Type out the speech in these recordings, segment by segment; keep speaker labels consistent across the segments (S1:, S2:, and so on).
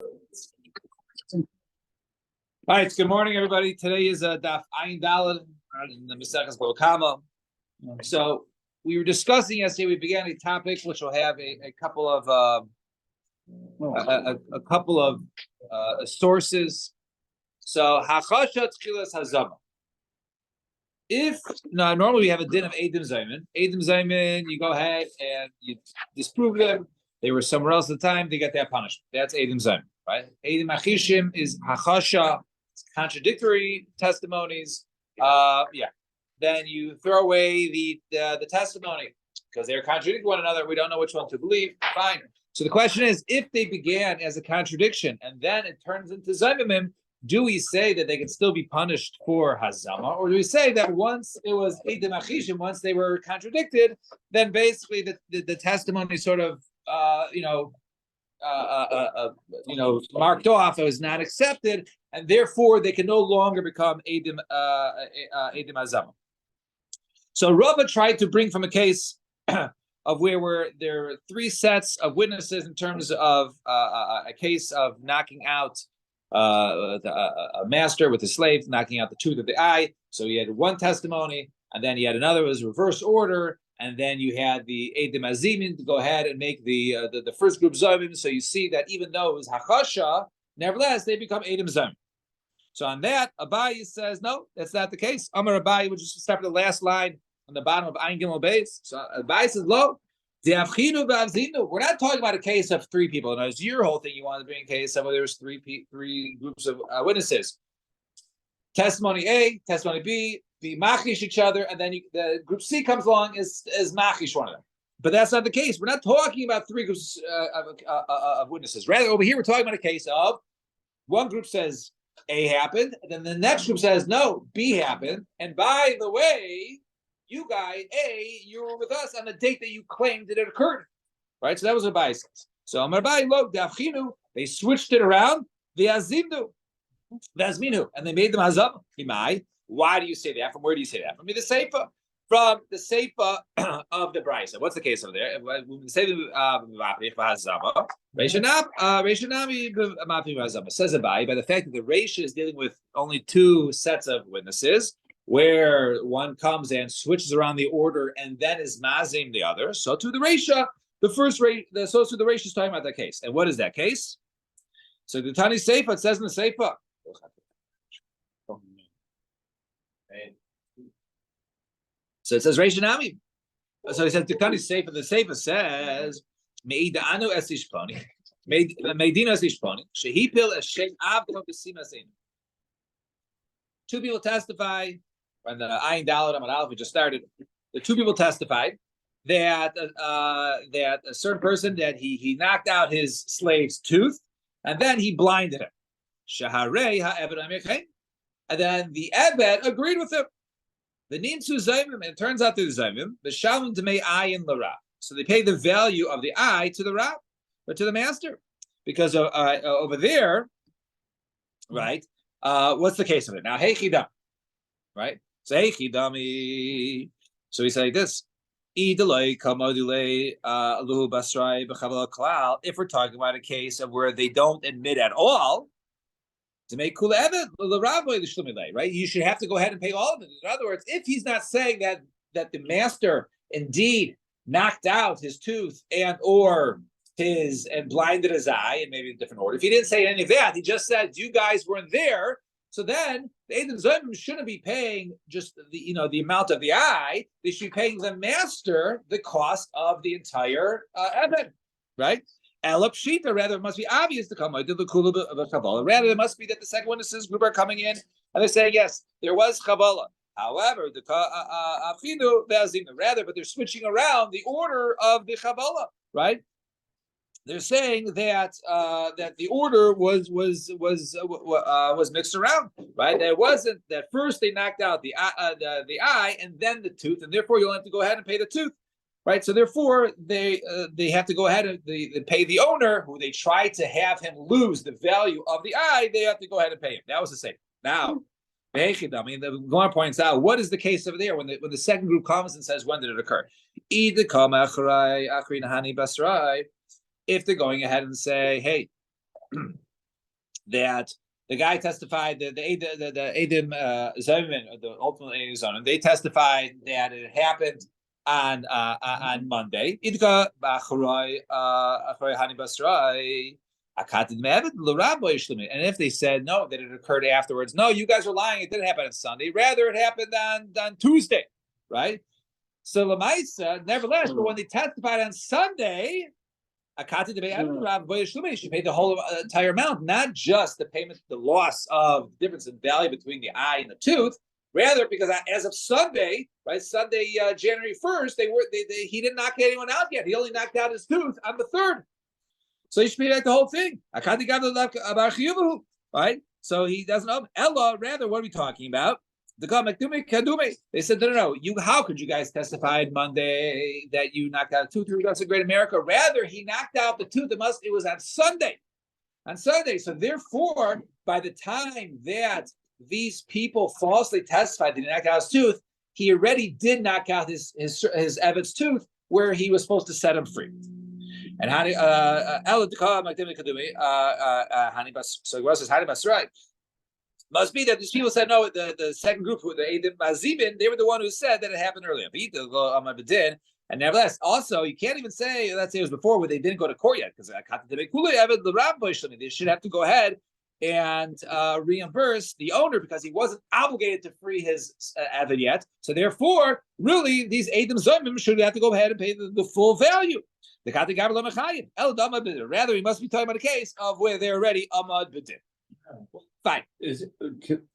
S1: All right, good morning, everybody. Today is Daf Ayin Daled in the Maseches Bava Kama. So we were discussing yesterday. We began a topic which will have a couple of sources. So Hachashat Chilas Hazama. If now normally we have a din of Eidim Zayman. Eidim Zayman, you go ahead and you disprove them. They were somewhere else at the time. They get that punishment. That's Eidim Zayman, right? Eidim Achishim is Hachasha. Contradictory testimonies, then you throw away the testimony because they're contradicting one another. We don't know which one to believe. Fine. So the question is, if they began as a contradiction and then it turns into Zaymimim, do we say that they can still be punished for Hazama, or do we say that once it was Eidim Achishim, once they were contradicted, then basically the testimony sort of marked off, it was not accepted, and therefore they can no longer become Eidim Hazama. So Rava tried to bring from a case of where there were three sets of witnesses in terms of a case of knocking out a master with a slave, knocking out the tooth of the eye. So he had one testimony, and then he had another, it was reverse order. And then you had the Eidim Azimin to go ahead and make the first group Zomim. So you see that even though it was Hachasha, nevertheless, they become Eidim Zomim. So on that, Abayi says, no, that's not the case. Amar Abayi, which is start with the last line on the bottom of Ayin Gimel Beis. So Abayi says, lo, we're not talking about a case of three people. And it's your whole thing you wanted to bring a case of where there's three groups of witnesses. Testimony A, testimony B, be machish each other, and then the group C comes along is machish one of them. But that's not the case. We're not talking about three groups of witnesses. Rather, over here, we're talking about a case of one group says A happened, and then the next group says, no, B happened. And by the way, you guys, A, you were with us on the date that you claimed that it occurred. Right? So that was what Abai says. So Amar Abai, look, Dafchinu, they switched it around. The Azimdu. Vazminu, and they made them hazam. Why do you say that? From where do you say that? From the Seifa. From the Seifa of the Brisa. What's the case over there? Says Abai, by the fact that the Reisha is dealing with only two sets of witnesses, where one comes and switches around the order and then is mazim the other. So to the Reisha, the Reisha is talking about that case. And what is that case? So the Tani Seifa, it says in the Seifa. So it says Reishanami. So he says the Tani Seifa. The Seifa says Meidanu Esishponi, Meidino Esishponi, Shehipil Eshem Avdom B'Simasin. Two people testify, and the Ayin Daled Amar Aleph we just started. The two people testified that a certain person that he knocked out his slave's tooth. And then he blinded him. Shaharei ha'eved amichem. And then the Eved agreed with him. The Nimsu Zaymim, and it turns out they're the Zaymim, the Shalom Demei Ayin Lara. So they pay the value of the eye to the Rab, but to the master. Because over there, right, what's the case of it? Now, hey chidam, right? So hey chidami. So he said like this. If we're talking about a case of where they don't admit at all, to make kula evet, right? You should have to go ahead and pay all of it. In other words, if he's not saying that the master indeed knocked out his tooth and blinded his eye, and maybe in a different order. If he didn't say any of that, he just said you guys weren't there. So then the Eidim Zayim shouldn't be paying just the amount of the eye. They should be paying the master the cost of the entire Eben, right? Elap Shita, rather, it must be obvious to come. I did the Kula of the Kabbalah. Rather, it must be that the second witnesses group are coming in and they're saying, yes, there was Kabbalah. However, the rather, but they're switching around the order of the Kabbalah, right? They're saying that that the order was mixed around, right? There wasn't that first they knocked out the eye and then the tooth, and therefore you'll have to go ahead and pay the tooth, right? So therefore they have to go ahead and they pay the owner who they tried to have him lose the value of the eye. They have to go ahead and pay him. That was the same. Now, I mean, the Gemara points out what is the case over there when the second group comes and says when did it occur? If they're going ahead and say, hey, that the guy testified that the Edim Zayman, the ultimate Edim Zayman, they testified that it happened on Monday. Idka b'achroi hani basrai. And if they said no, that it occurred afterwards, no, you guys are lying. It didn't happen on Sunday. Rather, it happened on Tuesday, right? So Lamaisa, nevertheless, but when they testified on Sunday, she paid the whole entire amount, not just the payment, the loss of difference in value between the eye and the tooth. Rather, because as of Sunday, right, Sunday, January 1st, he didn't knock anyone out yet. He only knocked out his tooth on the 3rd. So he should pay back the whole thing. Right? So he doesn't know. Ella, rather, what are we talking about? They said, no. How could you guys testify on Monday that you knocked out a tooth? That's a great America. Rather, he knocked out the tooth. It was on Sunday. On Sunday. So therefore, by the time that these people falsely testified that he knocked out his tooth, he already did knock out his Evet's tooth, where he was supposed to set him free. And so must be that these people said no. The second group, who the Eidim Mazibin, they were the one who said that it happened earlier. And nevertheless, also you can't even say, let's say it was before where they didn't go to court yet, because they should have to go ahead and reimburse the owner because he wasn't obligated to free his Evid yet. So therefore, really, these Eidim Zomim should have to go ahead and pay the full value. Rather, we must be talking about a case of where they're already Amad B'din. Fine.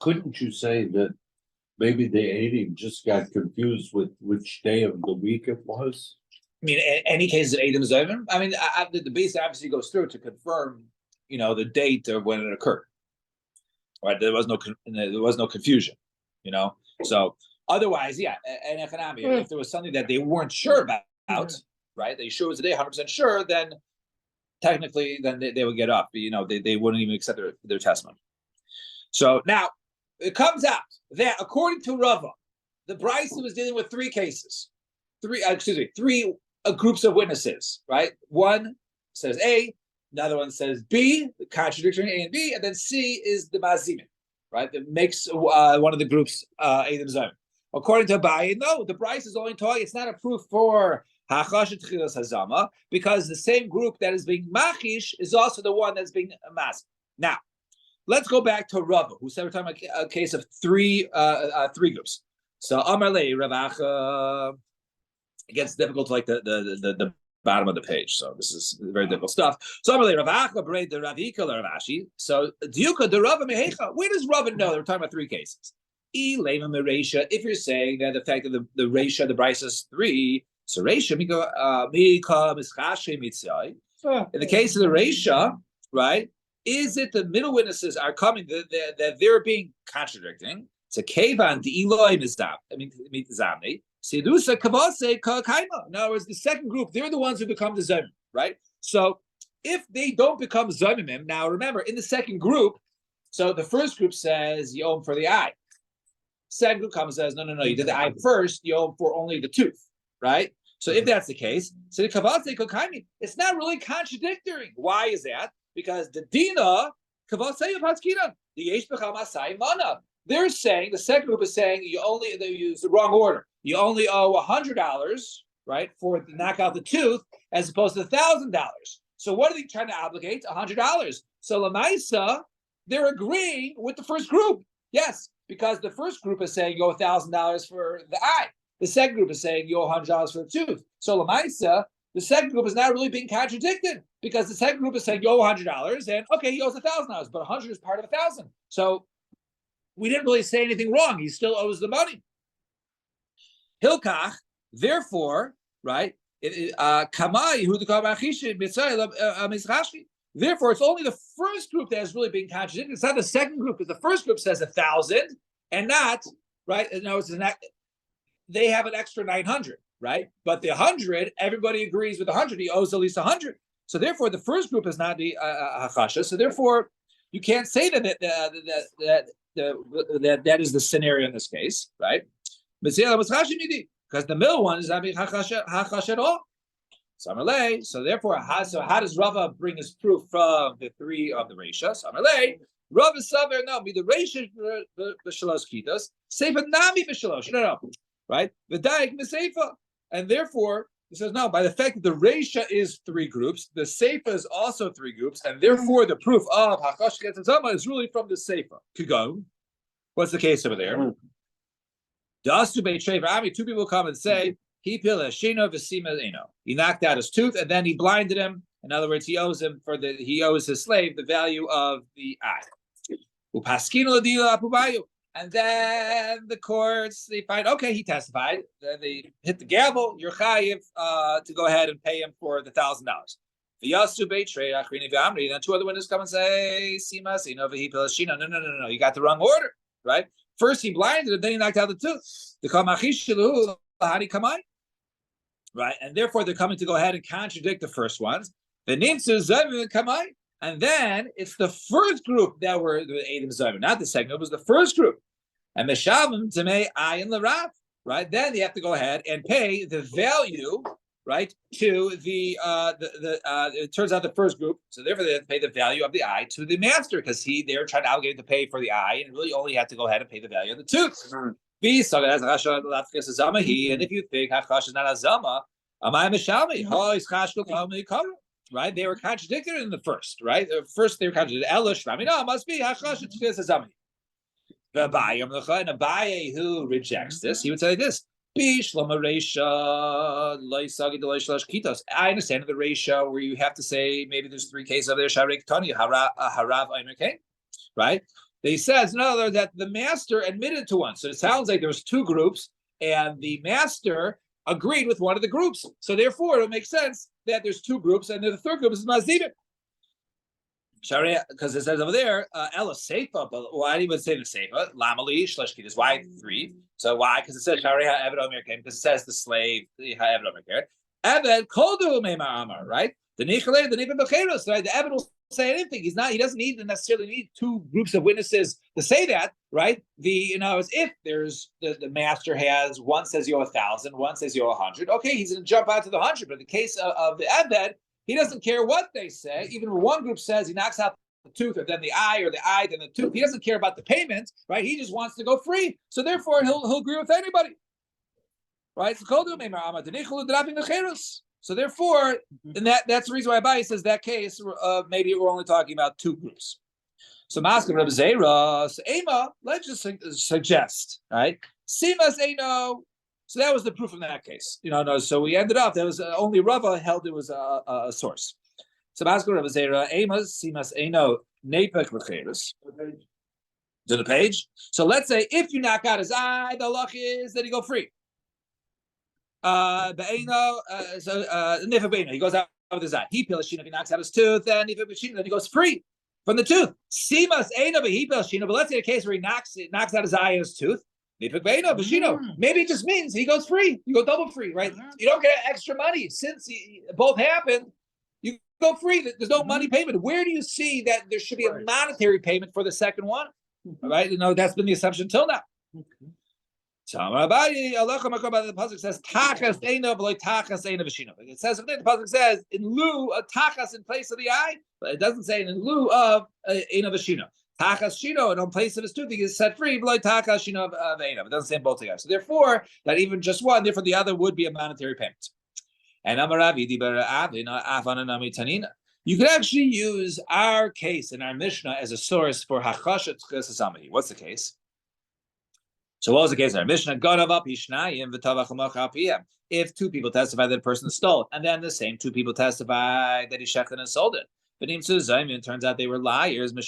S2: Couldn't you say that maybe the Eidim just got confused with which day of the week it was?
S1: I mean, any case of Eidim Zayman? I mean, the base obviously goes through to confirm, the date of when it occurred. Right? There was no confusion. So otherwise, yeah, an economy. If there was something that they weren't sure about, right? They sure was a day 100% sure, then technically, then they would get up. They wouldn't even accept their testimony. So now it comes out that according to Rava, the Brisa was dealing with three cases, three groups of witnesses, right? One says A, another one says B, contradicting A and B, and then C is the Mazimin, right? That makes one of the groups Eidim Zayim. According to Abaye, no, the Brisa is only talking. It's not a proof for Hachashet Chilas Hazama, because the same group that is being machish is also the one that's being mas. Now, let's go back to Rava, who said we're talking about a case of three groups. So Amarle Ravacha, it gets difficult to like the bottom of the page. So this is very difficult stuff. So Amarle Ravacha braid the Ravika Ravashi. So Diuka the Rava Mehecha. Where does Rava know that we're talking about three cases? If you're saying that the fact that the Reisha, the Brisa is 3. So Reisha, in the case of the Reisha, right, is it the middle witnesses are coming that they're being contradicting? So Kevan the Eloi Mizamni, Sedusa Kavase Kaima. In other words, the second group, they're the ones who become the Zomim, right? So if they don't become Zomimim, now remember, in the second group, so the first group says you owe them for the eye. Second group comes and says, no, you did the eye first, you owe them for only the tooth, right? So if that's the case, so it's not really contradictory. Why is that? Because the Dina, they're saying, the second group is saying they use the wrong order. You only owe $100, right, for to knock out the tooth, as opposed to $1,000. So what are they trying to obligate? $100. So Lamaisa, they're agreeing with the first group. Yes, because the first group is saying you owe $1,000 for the eye. The second group is saying you owe $100 for the tooth. So Lamaisa, the second group is not really being contradicted, because the second group is saying you owe $100, and okay, he owes $1,000, but 100 is part of 1,000. So we didn't really say anything wrong. He still owes the money. Hilkach, therefore, right? Therefore, it's only the first group that is really being contradicted. It's not the second group, because the first group says 1,000 and not, right? No, it's not. They have an extra 900, right? But the 100, everybody agrees with the 100. He owes at least 100. So therefore, the first group is not the hachasha. So therefore, you can't say that is the scenario in this case, right? Because the middle one is not being hachasha at all. Samarlei. So therefore, how does Rava bring his proof from the three of the Reisha? Samarlei. Rava Saver, no, be the Reisha b'shalosh kitos, Seifa nami b'shalosh. No, right? The Daik Seifa. And therefore, he says, no, by the fact that the Reisha is three groups, the Seifa is also three groups, and therefore the proof of Hakash Ketzama is really from the Seifa. Kigon. What's the case over there? Two people come and say, he knocked out his tooth and then he blinded him. In other words, he owes his slave the value of the eye. And then the courts, they find, okay, he testified. Then they hit the gavel, you're chayiv to go ahead and pay him for the $1,000. Then two other witnesses come and say, no, you got the wrong order, right? First he blinded him, then he knocked out the tooth. Right, and therefore they're coming to go ahead and contradict the first ones. And then it's the first group that were the Eidim Zayim, not the second. It was the first group. And Meshavim Tamei Ayin L'Rav, right? Then they have to go ahead and pay the value, right, to it turns out the first group, so therefore they have to pay the value of the eye to the master, because they're trying to obligate to pay for the eye, and really only had to go ahead and pay the value of the tooth. And if you think Hakash is not Azama, right? They were contradicted in the first, right? First they were contradicted. No, must be Hakash is Azama. And Abaye, who rejects this, he would say this. I understand the ratio where you have to say maybe there's three cases over there, right? He says, no, that the master admitted to one. So it sounds like there was two groups, and the master agreed with one of the groups. So therefore, it makes sense that there's two groups, and the third group is Mazivim. Sharia, because it says over there, Ella Seifa, but why do you say the Seifa? Lamali, Shleshkit is why three. So why? Because it says Sharia Eved Omer came, because it says the slave, the Eved Omer came. Eved Koldu Meimar Amar, right? The Nichale, the Nibin Becheros, right? The Eved will say anything. He doesn't necessarily need two groups of witnesses to say that, right? If there's the master has one says you owe 1,000, one says you owe 100. Okay, he's going to jump out to the 100. But in the case of the Eved, he doesn't care what they say. Even when one group says he knocks out the tooth, or then the eye, or the eye, then the tooth, he doesn't care about the payment, right? He just wants to go free. So therefore, he'll agree with anybody, right? So therefore, and that's the reason why Abaye says that case. Maybe we're only talking about two groups. So Masked Reb Zera, Ema, let's just suggest, right? Simas Eino. So that was the proof in that case. So we ended up, there was only Rava held it was a source. So Masked Reb Zera, Ema, Simas Eino, Nepek V'cheres. To the page. So let's say if you knock out his eye, the luck is that he go free. He goes out with his eye. He pilashina, if he knocks out his tooth, then he goes free from the tooth. Simas Eino, but he pilashina. But let's say a case where he knocks out his eye and his tooth. Maybe it just means he goes free. You go double free, right? You don't get extra money. Since both happened, you go free. There's no money payment. Where do you see that there should be a monetary payment for the second one? Right? That's been the assumption till now. So the pasuk says tachas eino v'loy tachas eino v'shino. It says the pasuk says in lieu of tachas in place of the eye, but it doesn't say in lieu of eino v'shino. Tachas shino, and in place of his tooth, he is set free. V'loy tachas shino of eino. It doesn't say both together. So therefore, that even just one, therefore the other would be a monetary payment. And you could actually use our case in our Mishnah as a source for hachashat chesasamahi. What's the case? So what was the case? Our Mishnah if two people testify that a person stole, and then the same two people testify that he shechted and sold it, but it turns out they were liars. They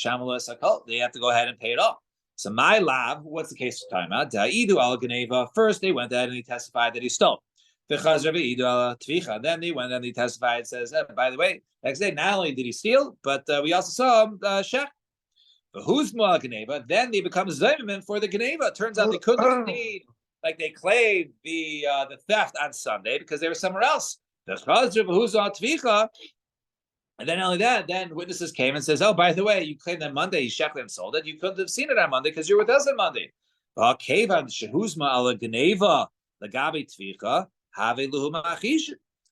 S1: have to go ahead and pay it off. So my lav, what's the case we're talking about? First they went ahead and he testified that he stole. Then they went and he testified and says, by the way, next day not only did he steal, but we also saw him shech. But who's Moal Geneva? Then they become Zayman for the Geneva. Turns out they couldn't need, like they claimed the theft on Sunday because they were somewhere else. And then not only that, then witnesses came and says, oh, by the way, you claimed that Monday you shechled and sold it. You couldn't have seen it on Monday because you were with us on Monday.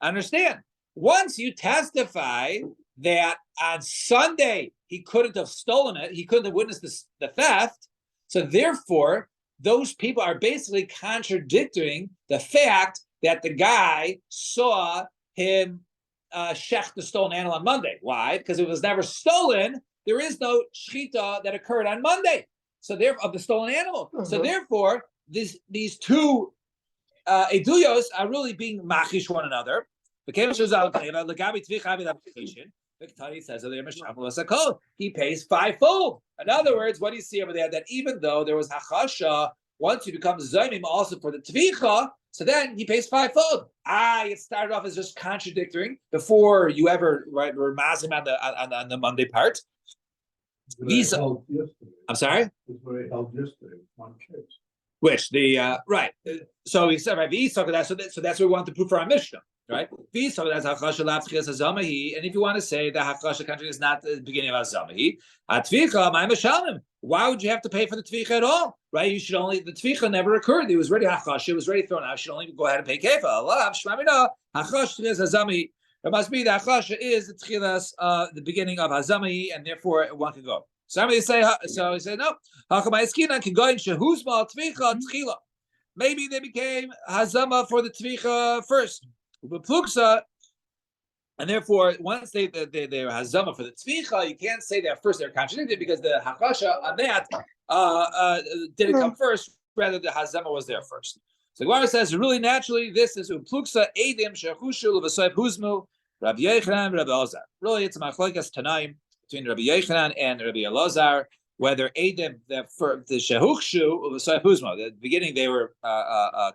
S1: Understand. once you testify that on Sunday he couldn't have stolen it, he couldn't have witnessed the theft, so therefore those people are basically contradicting the fact that the guy saw him shech the stolen animal on Monday. Why? Because it was never stolen. There is no shechita that occurred on Monday. So therefore, of the stolen animal. So therefore, these two eduyos are really being machish one another. Says he pays fivefold. In other words, what do you see over there? That even though there was hachasha, once you become zayim also for the tvicha, so then he pays fivefold. It started off as just contradicting before you ever were mazim on the Monday part. I'm sorry. Which the right? So he said right. So that's what we want to prove for our Mishnah, right? And if you want to say that hachasha country is not the beginning of azamahi, why would you have to pay for the tvicha at all? Right? You should only the tvicha never occurred. It was already hachasha. It was already thrown out. You should only go ahead and pay kefa. Allah shmamina hachasha is azamahi. It must be that hachasha is the tchilas, the beginning of hazamahi, and therefore one can go. Somebody say so. He said no. Maybe they became hazama for the tvicha first, and therefore once they're hazama for the tvicha, you can't say that first they're contradicted because the hakasha on that didn't come first. Rather, the hazama was there first. So Gemara says really naturally this is upluksa edim shechushu l'v'soif huzmu Rabbi Yochanan Rabbi Elazar. Really, it's a machlokes tanaim between Rabbi Yochanan and Rabbi Elazar, whether Edim for the Shehukshu or the Huzma. At the beginning they were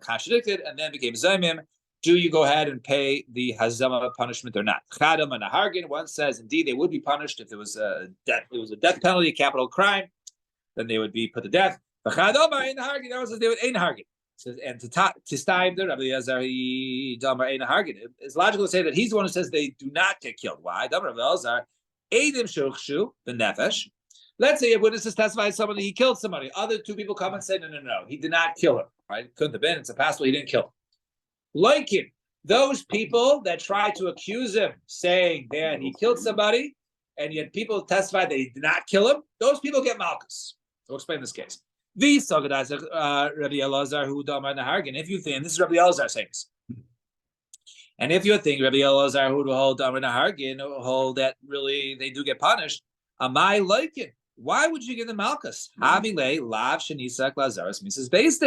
S1: contradicted and then became Zaymim. Do you go ahead and pay the Hazama punishment or not? Chadam and Nahargin, one says indeed they would be punished if there was a death penalty, a capital crime, then they would be put to death. But Chadam and Nahargin, that says they would ein Hargin. And to time the Rabbi Elazar Damar ein Hargin. It's logical to say that he's the one who says they do not get killed. Why? Damar Rabbi Elazar. Edim Shukshu, the Nefesh. Let's say a witness testifies somebody, he killed somebody. Other two people come and say, no, he did not kill him. Right? Couldn't have been. It's possible he didn't kill him. Like him, those people that try to accuse him, saying that he killed somebody, and yet people testify that he did not kill him, those people get malchus. We'll explain this case. Rabbi Elazar, who Damar Nahargin. If you think, and this is Rabbi Elazar saying this. And if you think Rabbi Elazar who will hold Damar Nahargin, hold that really they do get punished, Amai like it. Why would you give them malchus? Havile lav shenisak lazaris Mrs. Based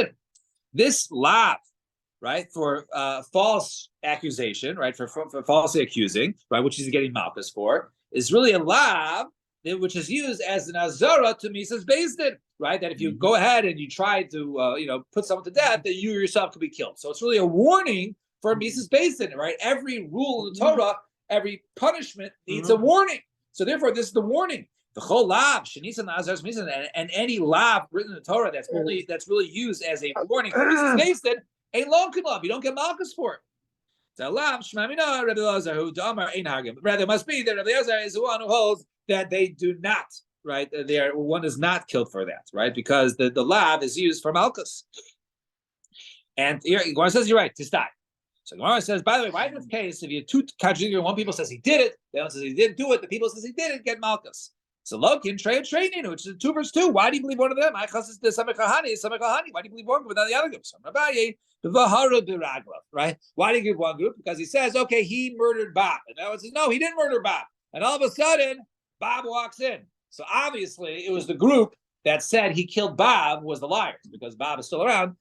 S1: this lav, right, for false accusation, right, for falsely accusing, right, which he's getting malchus for, is really a lav which is used as an azara to Mrs. Based, right? That if you go ahead and you try to put someone to death, that you yourself could be killed. So it's really a warning for Mrs. Based, right? Every rule in the Torah, every punishment needs a warning. So therefore, this is the warning. The whole lab, and any lab written in the Torah that's really used as a warning for Mrs. Based, a long lab. You don't get malchus for it. The lab, Shmamina, Rabbi Elazar, who Damar ein Hagim. Rather, it must be that Rabbi Elazar is the one who holds that they do not, right? One is not killed for that, right? Because the lab is used for malchus. And here, Gemara says you're right, to die. So Gemara says, by the way, why in this case, if you have two contradictory, one people says he did it, the other says he didn't do it, the people says he didn't get malchus. So Lokin, training, which is 2 verse 2. Why do you believe one of them? Why do you believe one group without the other group? Right? Why do you give one group? Because he says, okay, he murdered Bob. And now it says, no, he didn't murder Bob. And all of a sudden, Bob walks in. So obviously, it was the group that said he killed Bob was the liars, because Bob is still around.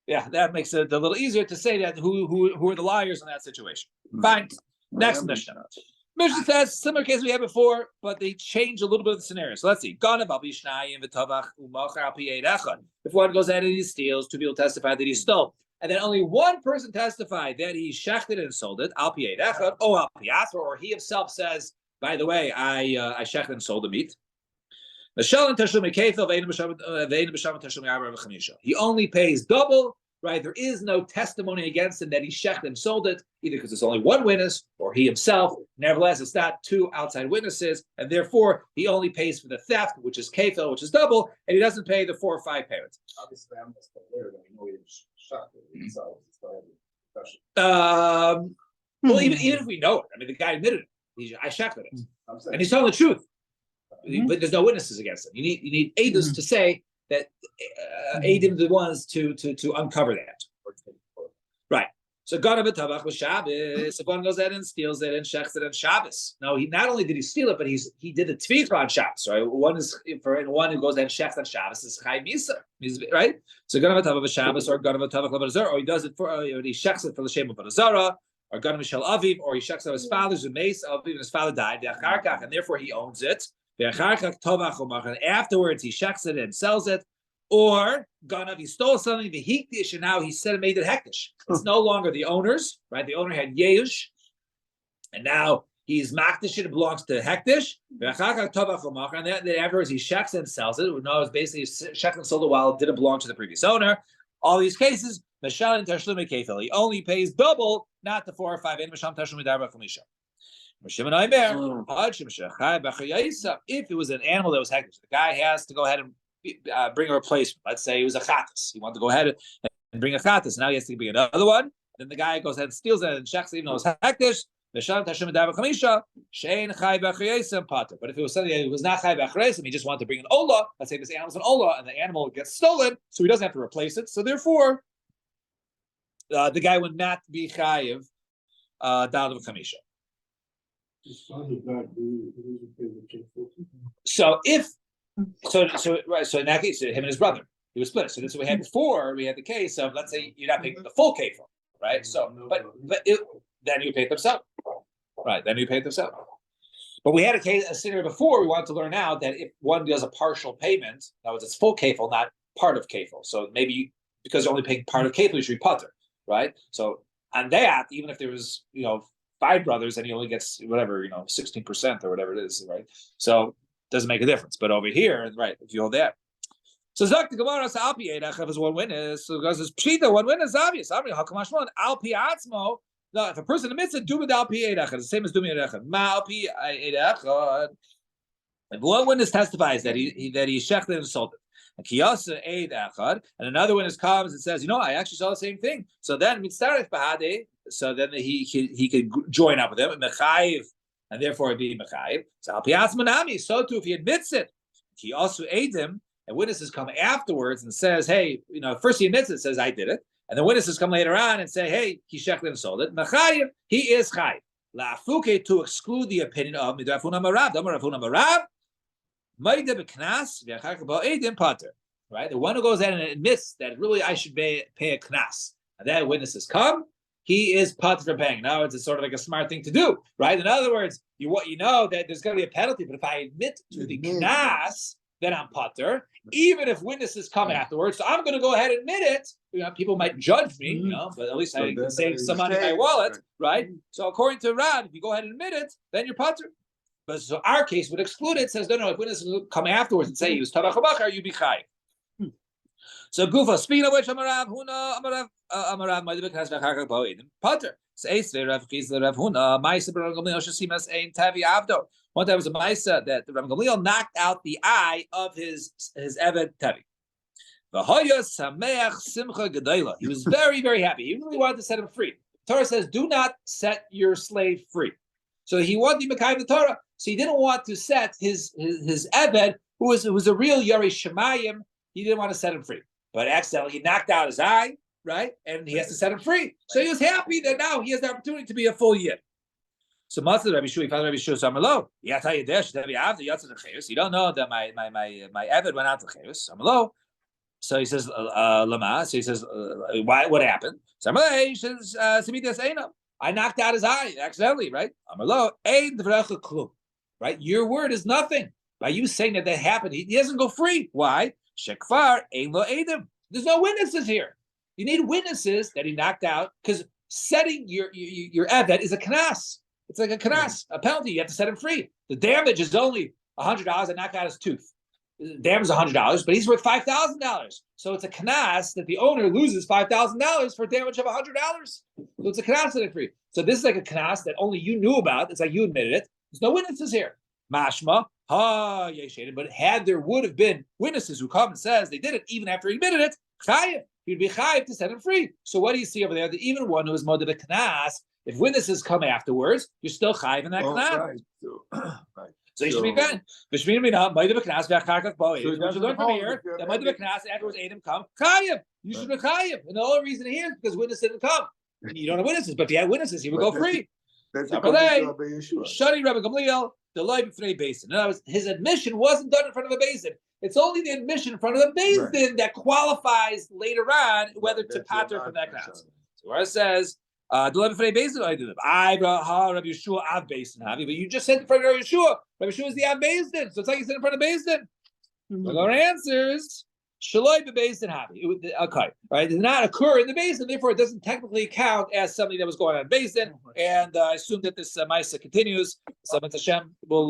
S1: Yeah, that makes it a little easier to say that who are the liars in that situation. Fine. Next Mishnah. Mishnah says similar case we had before, but they change a little bit of the scenario. So let's see. If one goes ahead and he steals, 2 people testify that he stole, and then only one person testified that he shechted and sold it, or he himself says, by the way, I shechted and sold the meat. He only pays double, right? There is no testimony against him that he shechted and sold it, either because it's only one witness or he himself. Nevertheless, it's not 2 outside witnesses, and therefore he only pays for the theft, which is kefil, which is double, and he doesn't pay the 4 or 5 payments.
S3: Obviously, I'm just clear that we know he didn't shech it himself.
S1: Well, even if we know it, I mean, the guy admitted it. I checked it, and he's telling the truth. But there's no witnesses against him. You need edus to say that Adim the ones to uncover that. Right. So Ganav Tavach was Shabbos. If one goes ahead and steals it and shechs it on Shabbos. No, he not only did he steal it, but he did the tvicha on Shabbos. Right. One is for one who goes ahead and shechs on Shabbos is Chai Misa. Right. So Ganav Tavach Shabbos or Ganav Tavach Labazar, or he does it for or he shechs it for the Shem of Bazara, or Ganav Mishal Aviv, or he shechs it on his father's mace Aviv, and his father died, and therefore he owns it. And afterwards he shechs it and sells it. Or Ganav, he stole something, the hektish, and now he said it made it hektish. It's no longer the owner's, right? The owner had yeush, and now he's makdish, it belongs to hektish. And then afterwards he shechs and sells it. No, it's basically shechs and sold it while it didn't belong to the previous owner. All these cases, Meshal and Tashlum Kefil, he only pays double, not the 4 or 5. If it was an animal that was hektish, the guy has to go ahead and bring a replacement. Let's say it was a chatas. He wanted to go ahead and bring a chatas. Now he has to bring another one. Then the guy goes ahead and steals it and checks it, even though it's hektish. But if it was something that was not chai b'achreisim, he just wanted to bring an olah. Let's say this animal's an olah, and the animal gets stolen, so he doesn't have to replace it. So therefore, the guy would not be chayiv down to chamisha. So in that case, him and his brother, he was split. So this is what we had before. We had the case of, let's say you're not paying the full kefil, right? So, then you pay it themselves, right? Then you pay it themselves. But we had a scenario before. We wanted to learn now that if one does a partial payment, that was it's full kefil, not part of kefil. So maybe because you're only paying part of kefil, you should be putter, right? So on that, even if there was 5 brothers and he only gets whatever 16% or whatever it is, right? So doesn't make a difference. But over here, right, if you hold that. So Zak the Gemara Alpi Eidach is one witness. So goes Pshita, one witness, obvious. Alpi Atzmo. No, if a person admits it, Dumid Alpi Eidach is the same as Dumid Eidach. Ma Alpi Eidach. If one witness testifies that he shechted and insulted, and Kiyasa Eidach, and another witness comes and says, I actually saw the same thing. So then Mitzaref Bahade, so then he could join up with him, Mechayiv, and therefore it'd be Mechayiv. So Alpi Atzmanami, so too if he admits it, he also aid him. And witnesses come afterwards and says, hey, first he admits it, says, I did it. And the witnesses come later on and say, hey, he shechted and sold it. Mechayiv, he is chayiv. La'afuke, to exclude the opinion of Midrafuna Marav, Damarafuna Marav, Maida Beknas, V'achakabo Eidim Pater. Right? The one who goes in and admits that really I should pay a knas. And then witnesses come, he is pater for paying. Now it's sort of like a smart thing to do, right? In other words, you know that there's going to be a penalty, but if I admit to the knas, then I'm pater, even if witnesses come afterwards. So I'm going to go ahead and admit it. People might judge me, but at least I can save some money in my wallet, right? So according to Rad, if you go ahead and admit it, then you're pater. But so our case would exclude it. Says no. If witnesses come afterwards and say he was tabach habachar, you be chayiv. So Gufa, speaking of which, Amarav Huna, Amarav Maidibik has Vachakak Boedim. Potter. Says Rav Chizla Rav Huna, Maisa Rav Gamliel Shasimas Ein Tavi Avdo. One time was a Maisa that Rav Gamliel knocked out the eye of his Eved Tavi. V'hoya Sameach Simcha Gedayla. He was very, very happy. He really wanted to set him free. The Torah says, do not set your slave free. So he wanted to Mekayim the Torah. So he didn't want to set his Eved, who was a real Yari Shemayim, he didn't want to set him free. But accidentally, he knocked out his eye, right? And he has to set him free. So he was happy that now he has the opportunity to be a full year. So Matzah Rabbi Shua, he found Rabbi Shua, Samalo, you don't know that my Eved went out to Chayus, Samalo. So he says, Lama. So he says, why? What happened? Samalo, he says, I knocked out his eye accidentally, right? Amalo, right? Your word is nothing. By you saying that happened, he doesn't go free. Why? Shekfar ein lo edim. There's no witnesses here. You need witnesses that he knocked out because setting your eved is a knas. It's like a knas, a penalty. You have to set him free. The damage is only $100. I knocked out his tooth. The damage is $100, but he's worth $5,000. So it's a knas that the owner loses $5,000 for damage of $100. So it's a knas setting free. So this is like a knas that only you knew about. It's like you admitted it. There's no witnesses here. Mashma. But had there would have been witnesses who come and says they did it even after he admitted it, chayiv, he'd be chayiv to set him free. So what do you see over there? That even one who is modeh b'knas, If witnesses come afterwards, you're still chayiv in that knab.
S3: Right. Right.
S1: So you should be fine. What you learn from here, that might be knas afterwards Adam come chayiv. You should be chayiv, and the only reason here is because witnesses didn't come. You don't have witnesses, but if you had witnesses, you would go free. Shani Rabbi Gamliel, the life b'fnei basin. In other words, his admission wasn't done in front of a basin. It's only the admission in front of the basin that qualifies later on whether to pater from that knas. So where it says, the life b'fnei basin, I did it. Rabbi Yeshua av basin havi, but you just said in front of Rabbi Yeshua. Rabbi Yeshua is the av basin, so it's like you said in front of basin. So our answers. Shaloi bebasin happy. Okay, right? It did not occur in the basin, therefore it doesn't technically count as something that was going on in basin. And I assume that this Maisa continues. So Hashem will